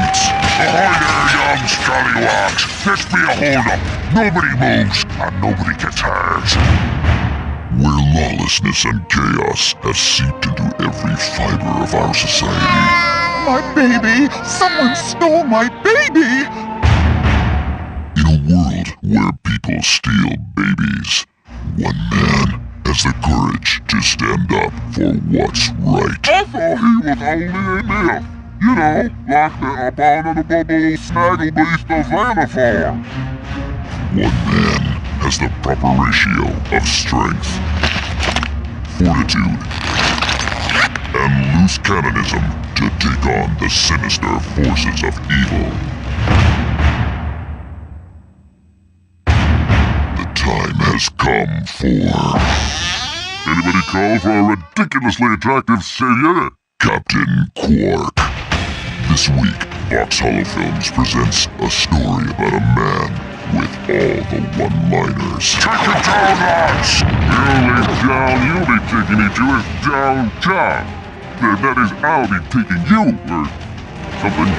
streets. Ahoy there, young scallywags! Let's be a hold-up. Nobody moves, and nobody gets hurt. Where lawlessness and chaos have seeped into every fiber of our society. My baby! Someone stole my baby! In a world where people steal babies, one man has the courage to stand up for what's right. I thought he was only a myth. You know, like the abominable snaggle beast of Xanathar. One man has the proper ratio of strength, fortitude, and loose cannonism to take on the sinister forces of evil. The time has come for... Anybody call for a ridiculously attractive savior? Captain Quark. This week, Box Hollow Films presents a story about a man with all the one-liners. Take it down, lads! The only down you'll be taking me to is downtown. That is, I'll be taking you, or something.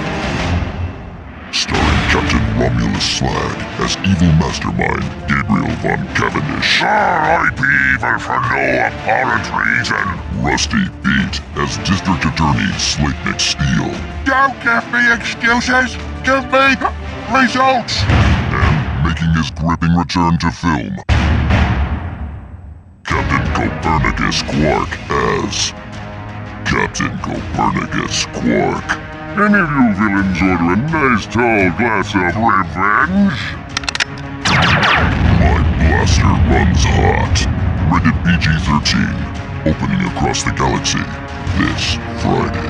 Starring Captain Romulus Slag as evil mastermind Gabriel Von Cavendish. R.I.P. even for no apparent reason. Rusty Pete as District Attorney Slate McSteel. Don't give me excuses! Give me results! And making his gripping return to film, Captain Copernicus Quark as Captain Copernicus Quark. Any of you villains order a nice tall glass of revenge? My blaster runs hot. Rated PG-13. Opening across the galaxy this Friday.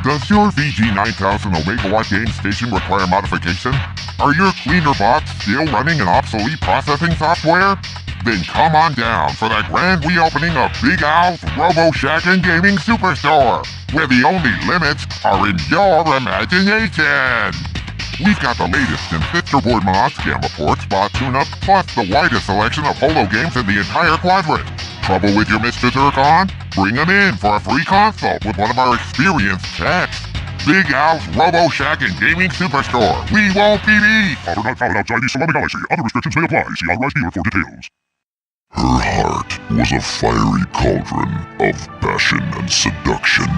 Does your VG9000 Omega-Watt game station require modification? Are your cleaner bots still running an obsolete processing software? Then come on down for the grand reopening of Big Al's Robo Shack and Gaming Superstore, where the only limits are in your imagination. We've got the latest in sisterboard mod scam reports, bot tune-ups, plus the widest selection of holo games in the entire quadrant. Trouble with your Mr. Zircon? Bring him in for a free consult with one of our experienced techs. Big Al's Robo Shack and Gaming Superstore. We won't be beat. Offer not found outside the Salami Galaxy. Other restrictions may apply. See authorized dealer for details. Her heart was a fiery cauldron of passion and seduction.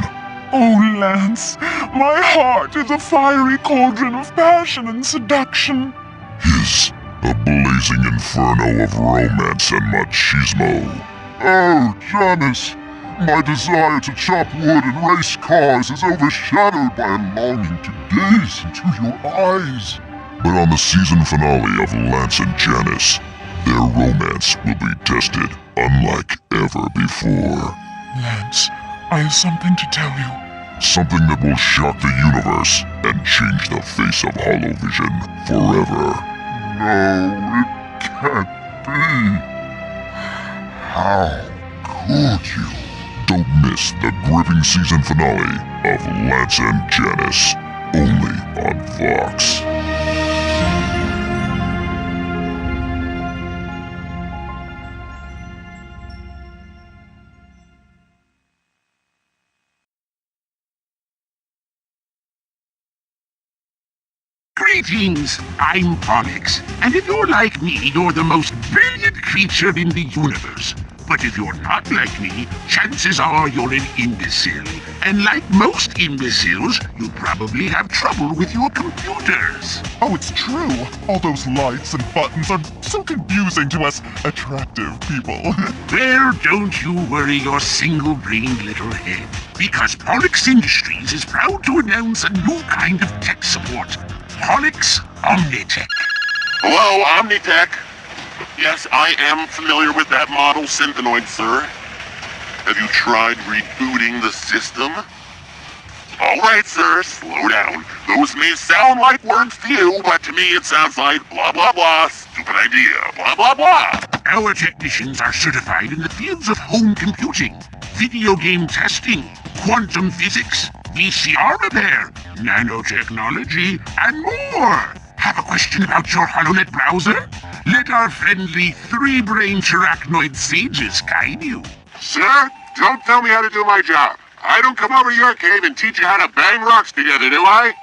Oh, Lance, my heart is a fiery cauldron of passion and seduction. His, a blazing inferno of romance and machismo. Oh, Janice! My desire to chop wood and race cars is overshadowed by a longing to gaze into your eyes. But on the season finale of Lance and Janice, their romance will be tested unlike ever before. Lance, I have something to tell you. Something that will shock the universe and change the face of Holovision forever. No, it can't be. How could you? Don't miss the gripping season finale of Lance and Janice, only on Vox. Greetings! I'm Pollux, and if you're like me, you're the most brilliant creature in the universe. But if you're not like me, chances are you're an imbecile. And like most imbeciles, you probably have trouble with your computers. Oh, it's true. All those lights and buttons are so confusing to us attractive people. Well, don't you worry your single-brained little head, because Pollux Industries is proud to announce a new kind of tech support. Pollux Omnitech. Hello, Omnitech. Yes, I am familiar with that model synthenoid, sir. Have you tried rebooting the system? Alright, sir, slow down. Those may sound like words to you, but to me it sounds like blah blah blah, stupid idea, blah blah blah. Our technicians are certified in the fields of home computing, video game testing, quantum physics, VCR repair, nanotechnology, and more. Have a question about your HoloNet browser? Let our friendly three-brained arachnoid sages guide you. Sir, don't tell me how to do my job. I don't come over to your cave and teach you how to bang rocks together, do I?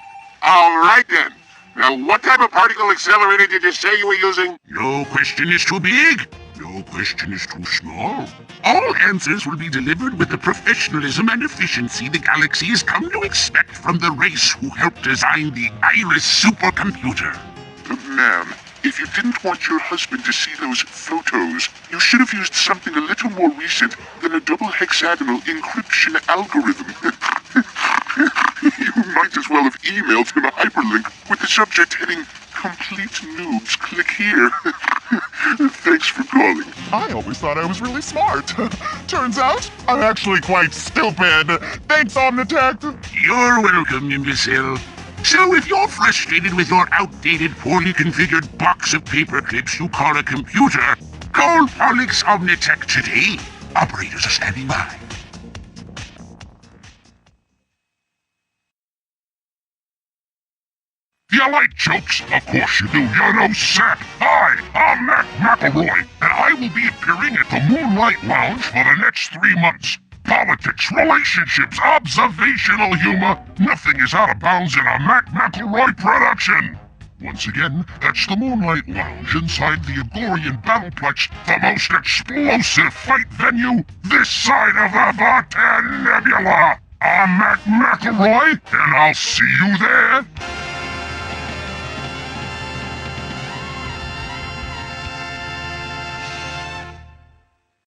All right then. Now, what type of particle accelerator did you say you were using? No question is too big. No question is too small. All answers will be delivered with the professionalism and efficiency the galaxy has come to expect from the race who helped design the Iris supercomputer. Ma'am, if you didn't want your husband to see those photos, you should have used something a little more recent than a double hexagonal encryption algorithm. You might as well have emailed him a hyperlink with the subject heading, "Complete noobs, click here." Thanks for calling. I always thought I was really smart. Turns out, I'm actually quite stupid. Thanks, Omnitech. You're welcome, imbecile. So if you're frustrated with your outdated, poorly configured box of paper clips you call a computer, call Polix Omnitech today. Operators are standing by. Do you like jokes? Of course you do. You're no sap. Hi, I'm Mac McElroy, and I will be appearing at the Moonlight Lounge for the next 3 months. Politics, relationships, observational humor. Nothing is out of bounds in a Mac McElroy production. Once again, that's the Moonlight Lounge inside the Agorian Battleplex, the most explosive fight venue this side of the Vartan Nebula. I'm Mac McElroy, and I'll see you there.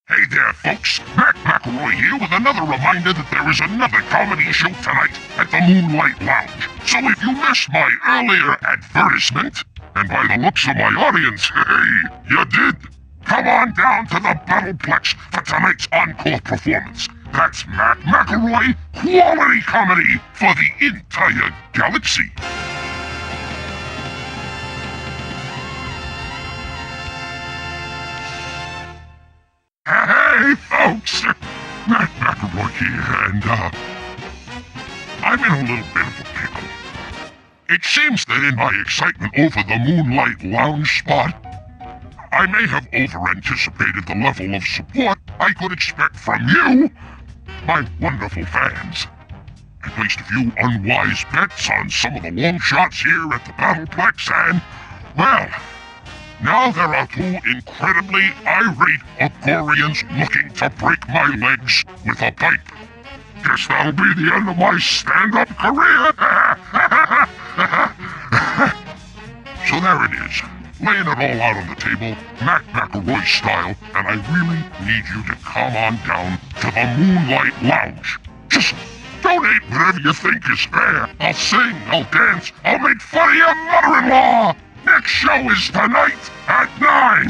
Hey there, folks. Mac McElroy here with another reminder that there is another comedy show tonight at the Moonlight Lounge. So if you missed my earlier advertisement, and by the looks of my audience, hey, you did, come on down to the Battleplex for tonight's encore performance. That's Mac McElroy, quality comedy for the entire galaxy. Hey, folks! Matt McElroy here, and, I'm in a little bit of a pickle. It seems that in my excitement over the Moonlight Lounge spot, I may have over-anticipated the level of support I could expect from you, my wonderful fans. I placed a few unwise bets on some of the long shots here at the Battleplex, and, well, now there are two incredibly irate Agorians looking to break my legs with a pipe. Guess that'll be the end of my stand-up career. So there it is, laying it all out on the table, Mac McElroy style, and I really need you to come on down to the Moonlight Lounge. Just donate whatever you think is fair. I'll sing, I'll dance, I'll make fun of your mother-in-law. Next show is tonight at 9.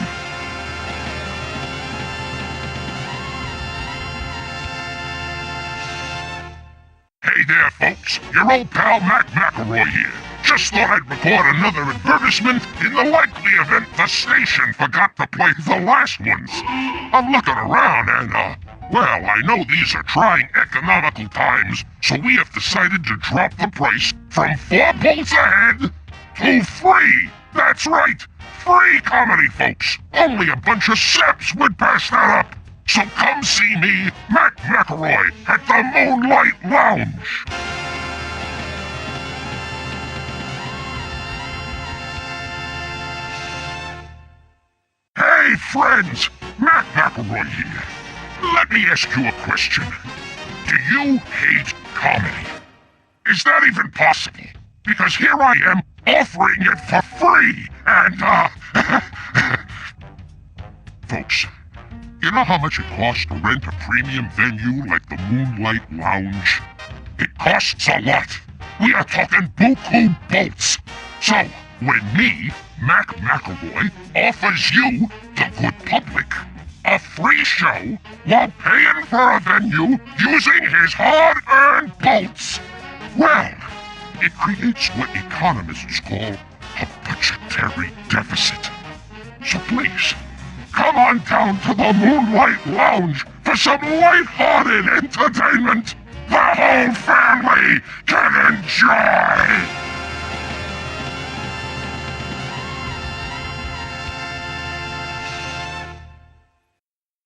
Hey there, folks. Your old pal Mac McElroy here. Just thought I'd record another advertisement in the likely event the station forgot to play the last ones. I'm looking around and, well, I know these are trying economical times, so we have decided to drop the price from 4 bolts a head to free. That's right, free comedy, folks. Only a bunch of saps would pass that up. So come see me, Mac McElroy, at the Moonlight Lounge. Hey, friends, Mac McElroy here. Let me ask you a question. Do you hate comedy? Is that even possible? Because here I am, offering it for free, and, folks, you know how much it costs to rent a premium venue like the Moonlight Lounge? It costs a lot. We are talking buku bolts. So, when me, Mac McElroy, offers you, the good public, a free show while paying for a venue using his hard-earned bolts, well, it creates what economists call a budgetary deficit. So please, come on down to the Moonlight Lounge for some light-hearted entertainment. the whole family can enjoy!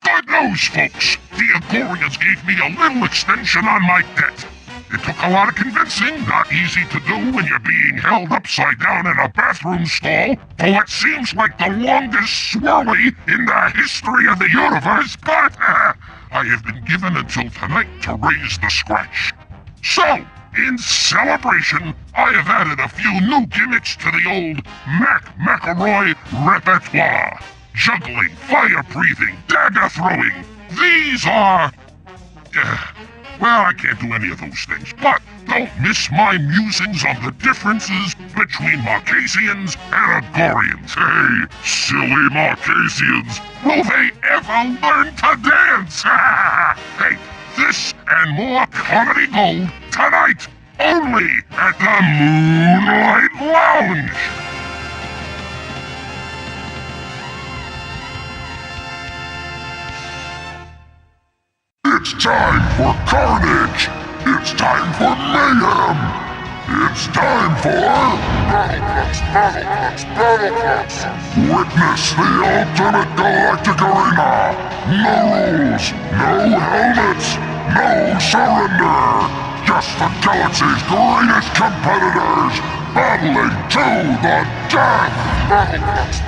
Good news, folks! The Agorians gave me a little extension on my debt. It took a lot of convincing, not easy to do when you're being held upside down in a bathroom stall for what seems like the longest swirly in the history of the universe, but I have been given until tonight to raise the scratch. So, in celebration, I have added a few new gimmicks to the old Mac McElroy repertoire. Juggling, fire-breathing, dagger-throwing. These are... well, I can't do any of those things, but don't miss my musings on the differences between Marquesians and Agorians. Hey, silly Marquesians, will they ever learn to dance? Hey, this and more comedy gold tonight, only at the Moonlight Lounge. It's time for carnage! It's time for mayhem! It's time for... Battleclux! Witness the ultimate galactic arena! No rules, no helmets, no surrender! Just the galaxy's greatest competitors, battling to the death! Battleclux!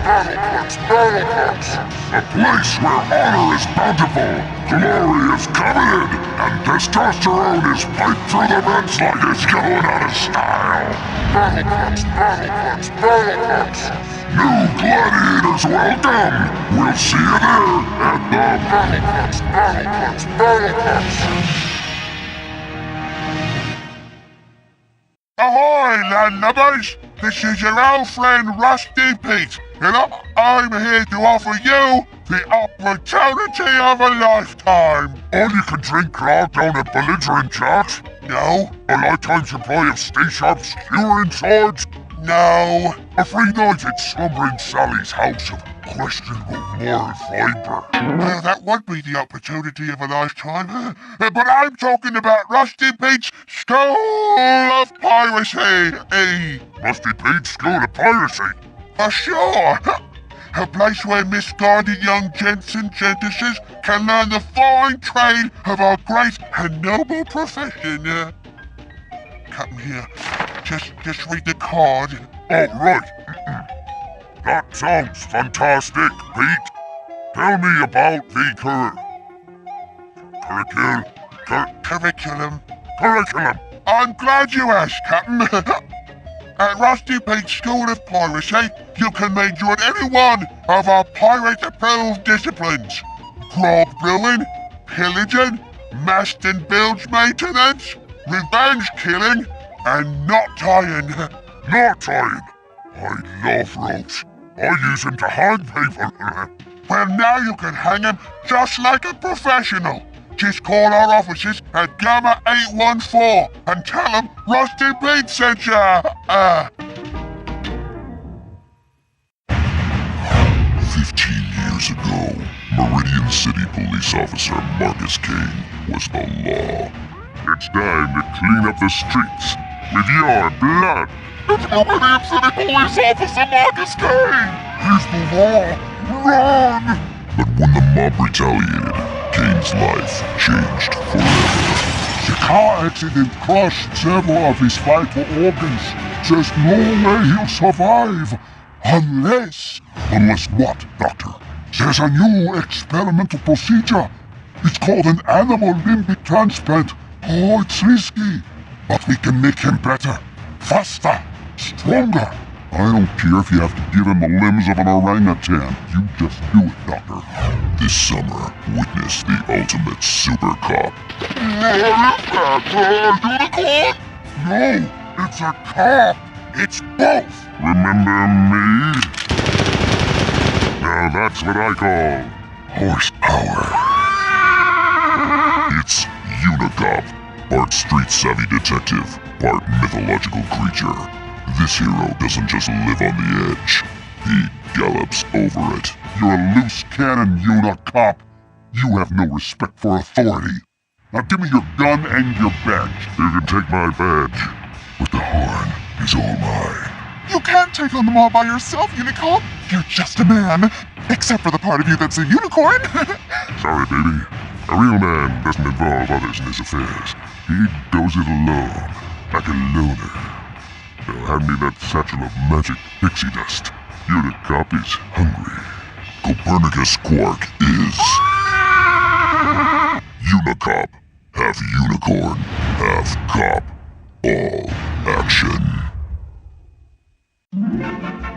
A place where honor is bountiful, glory is coveted, and testosterone is piped through the vents like it's going out of style. Battleclux! New gladiators welcome! We'll see you there at the Battleclux! Ahoy, landlubbers! This is your old friend Rusty Pete, and I'm here to offer you the opportunity of a lifetime. All you can drink clogged down a belligerent jocks? No. A lifetime supply of stay-sharp skewering swords? No. A free night at Slumbering Sally's house of questionable moral fibre? Well, that would be the opportunity of a lifetime. But I'm talking about Rusty Pete's School of Piracy. Rusty Pete's School of Piracy? For sure. A place where misguided young gents and gentesses can learn the fine trade of our great and noble profession. Come here. Just read the card. Oh, right. That sounds fantastic, Pete. Tell me about the Curriculum. curriculum. I'm glad you asked, Captain. At Rusty Pete's School of Piracy, you can major in any one of our pirate-approved disciplines. Grog brewing, pillaging, mast and bilge maintenance, revenge killing, and knot tying. Knot tying. I love ropes. I use them to hang people. Well, now you can hang them just like a professional. Just call our offices at Gamma 814 and tell them Rusty Pete sent ya. 15 years ago, Meridian City Police Officer Marcus Kane was the law. It's time to clean up the streets with your blood. It's Meridian City Police Officer Marcus Kane! He's the law! Run! But when the mob retaliated, Kane's life changed forever. The car accident crushed several of his vital organs. There's no way he'll survive. Unless... Unless what, Doctor? There's a new experimental procedure. It's called an animal limbic transplant. Oh, it's risky. But we can make him better. Faster. Stronger. I don't care if you have to give him the limbs of an orangutan. You just do it, Doctor. This summer, witness the ultimate super cop. Unicorn? No, it's a cop. It's both. Remember me? Now that's what I call Horsepower. It's Unicop, part street-savvy detective, part mythological creature. This hero doesn't just live on the edge, he gallops over it. You're a loose cannon, Unicop. You have no respect for authority. Now give me your gun and your badge. You can take my badge. But the horn is all mine. You can't take on them all by yourself, Unicorn. You're just a man. Except for the part of you that's a unicorn. Sorry, baby. A real man doesn't involve others in his affairs. He does it alone, like a loner. Now hand me that satchel of magic pixie dust. Unicop is hungry. Copernicus Quark is Unicop. Half unicorn, half cop. All action.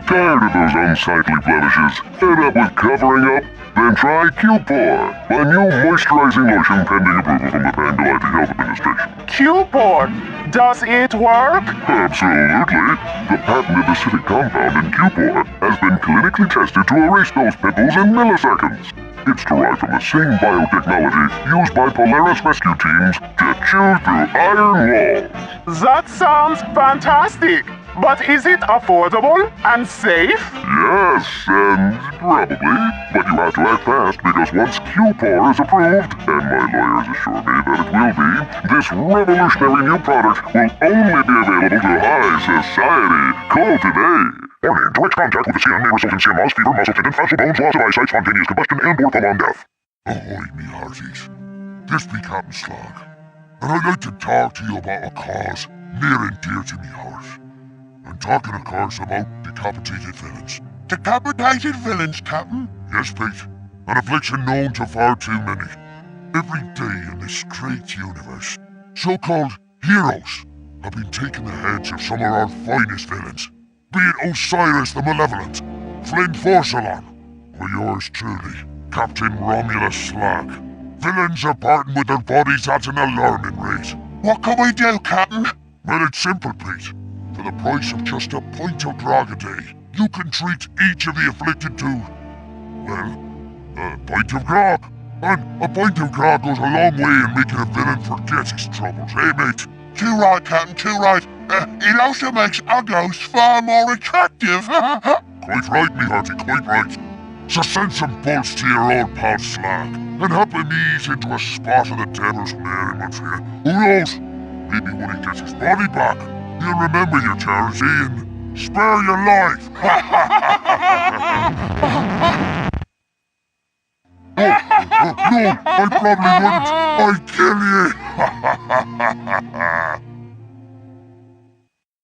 Tired of those unsightly blemishes? Fed up with covering up? Then try Q-Pore, my new moisturizing lotion pending approval from the Pangolithic Health Administration. Q-Pore, does it work? Absolutely. The patented acidic compound in Q-Pore has been clinically tested to erase those pimples in milliseconds. It's derived from the same biotechnology used by Polaris rescue teams to chew through iron walls. That sounds fantastic. But is it affordable and safe? Yes, and probably. But you have to act fast because once Q-Pore is approved, and my lawyers assure me that it will be, this revolutionary new product will only be available to high society. Call today. Warning, direct contact with the serum may result in serum loss, fever, muscle tendon, flaccid bones, loss of eyesight, spontaneous combustion, and/or prolonged death. Ahoy, me hearties. This be Captain Slog, and I'd like to talk to you about a cause near and dear to me heart. I'm talking, of course, about decapitated villains. Decapitated villains, Captain? Yes, Pete. An affliction known to far too many. Every day in this great universe, so-called heroes have been taking the heads of some of our finest villains. Be it Osiris the Malevolent, Flynn Forsalon, or yours truly, Captain Romulus Slag. Villains are parting with their bodies at an alarming rate. What can we do, Captain? Well, it's simple, Pete. For the price of just a pint of grog a day, you can treat each of the afflicted to, well, a pint of grog. And a pint of grog goes a long way in making a villain forget his troubles, eh, mate? Too right, Captain, too right. It also makes a ghost far more attractive. Quite right, me hearty, quite right. So send some bolts to your old pal Slag, and help him ease into a spot of the devil's merriment here. Who knows? Maybe when he gets his body back, he'll remember you, Charles, and spare your life. No, I probably wouldn't. I'd kill you.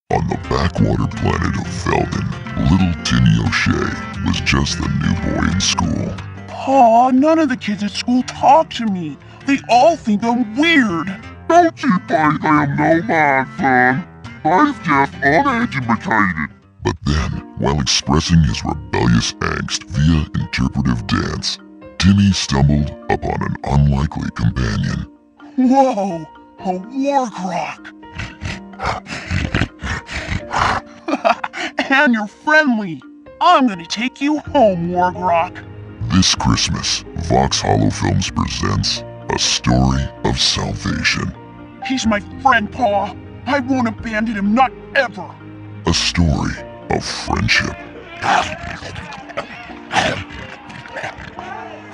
On the backwater planet of Felden, little Tinny O'Shea was just a new boy in school. Paw, none of the kids at school talk to me. They all think I'm weird. Don't you think I am no man, son? I'm just uneducated. But then, while expressing his rebellious angst via interpretive dance, Timmy stumbled upon an unlikely companion. Whoa, a wargrok. And you're friendly. I'm gonna take you home, wargrok. This Christmas, Vox Hollow Films presents A Story of Salvation. He's my friend, Paw. I won't abandon him, not ever. A story of friendship.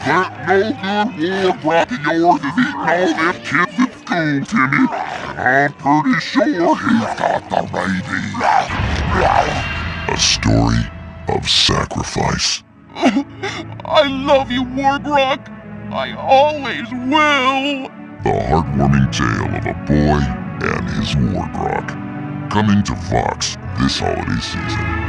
That no good wargrok of yours is eating all them kids at school, Timmy. And I'm pretty sure he's got the rabies. A story of sacrifice. I love you, wargrok. I always will. The heartwarming tale of a boy and his wargrok. Coming to Vox this holiday season.